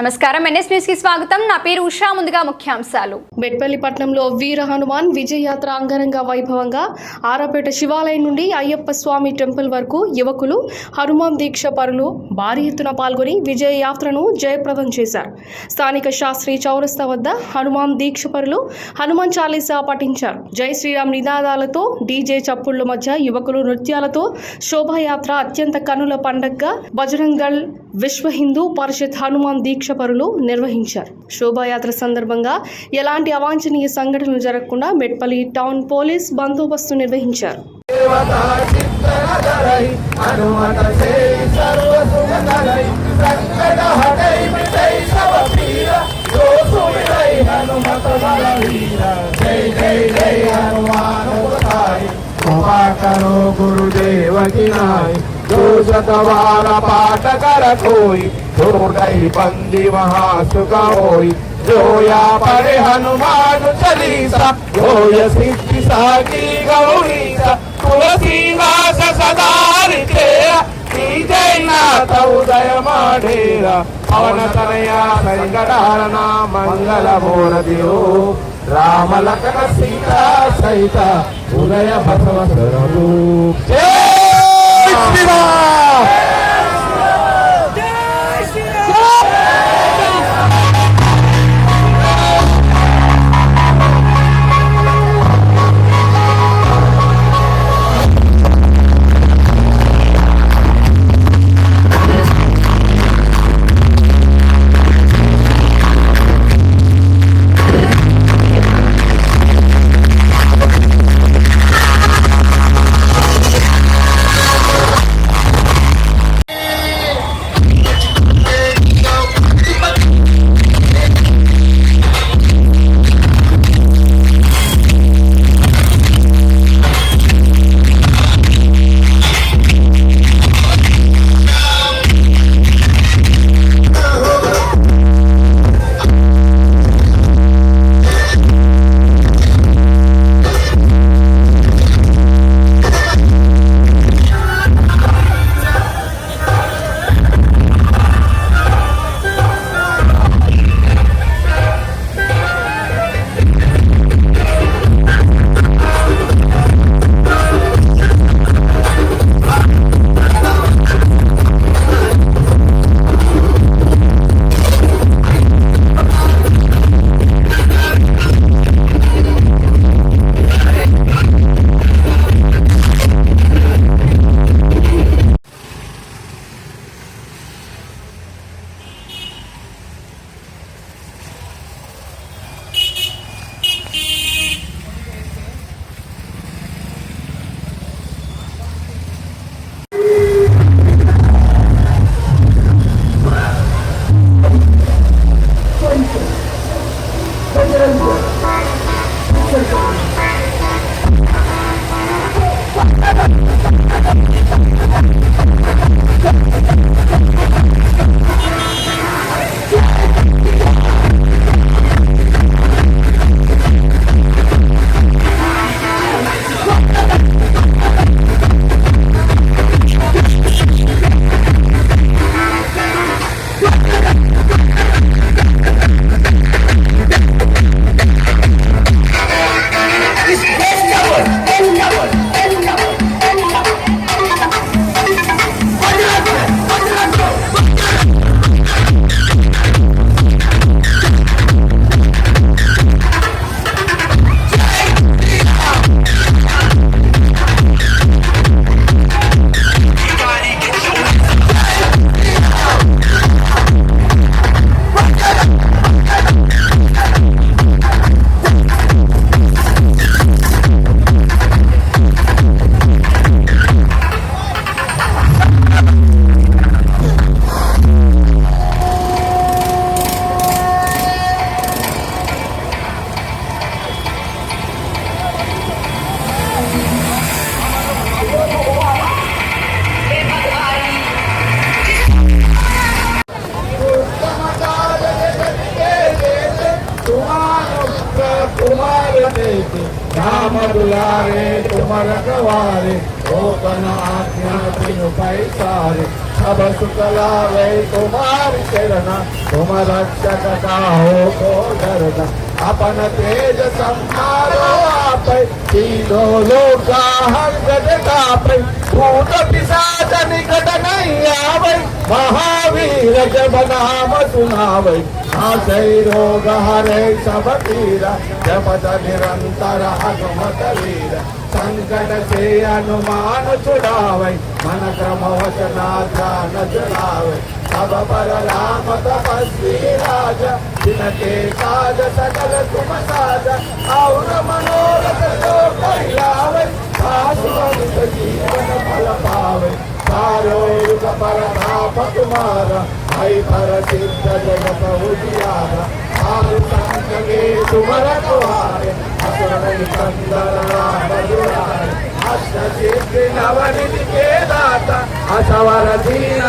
నమస్కారం, NS news కి స్వాగతం. నా పేరు ఉషా. ముందుగా ముఖ్యాంశాలు. బెట్పల్లి పట్టణంలో వీర హనుమాన్ విజయయాత్ర అంగరంగ వైభవంగా ఆరాపేట శివాలయం నుండి అయ్యప్ప స్వామి టెంపుల్ వరకు యువకులు హనుమాన్ దీక్ష పరులు భారీ ఎత్తున పాల్గొని విజయయాత్రను జయప్రదం చేశారు. స్థానిక శాస్త్రి చౌరస్తా వద్ద హనుమాన్ దీక్ష పరులు హనుమాన్ చాలీసా పఠించారు. జై శ్రీరామ్ నినాదాలతో డీజే చప్పుళ్ల మధ్య యువకులు నృత్యాలతో శోభాయాత్ర అత్యంత కనుల పండగగా బజరంగ్ దళ్ విశ్వ హిందూ పరిషత్ హనుమాన్ దీక్ష పరులు నిర్వహించారు. శోభాయాత్ర సందర్భంగా ఎలాంటి అవాంఛనీయ సంఘటనలు జరగకుండా మెట్పల్లి టౌన్ పోలీస్ బందోబస్తు నిర్వహించారు. करो गुरुदेव की नाई जो सतवारा पाठ कर कोई जो गई बंदी वहाँ सुखा होई जो या पढ़े हनुमान चालीसा जो या सिद्धि साकी गौरीसा तुलसीदास सदा तेरा जय नाथ उदय माढेरा पवन तनया संकटारण मंगल मूर्तियो राम लखन सीता सहित उदय बसव स्वरूप जय श्री राम। राम दुलारे तुम रखवारे ओपन आज्ञा बिनु पैसारे सब सुख लावे तुम्हारी शरणा तुम रक्षक काहो को डरना अपन तेज संहारो आप तीनों लोग हंगद कापे भूत पिशाच निकट नहीं आवे महावीर जब नाम सुनावे नाशै रोग हरे सब पीरा जपत निरंतर हनुमत वीर संकट से अनुमान छुड़ावे मन क्रम वचना ध्यान चलावे सब पर राम तपस्वी राजा जिनके काज सकल तुम साजा और मनोरथ जो कहलावे शाश्वत जीवन फल पावे सारो युग पर ताप तुम्हारा भय पर सिद्ध जगत उजियारा आरु संकटे तुम रखवारे असुर कंदर राम दुलारे अष्ट सिद्धि नवनिधि के दाता असवर दीन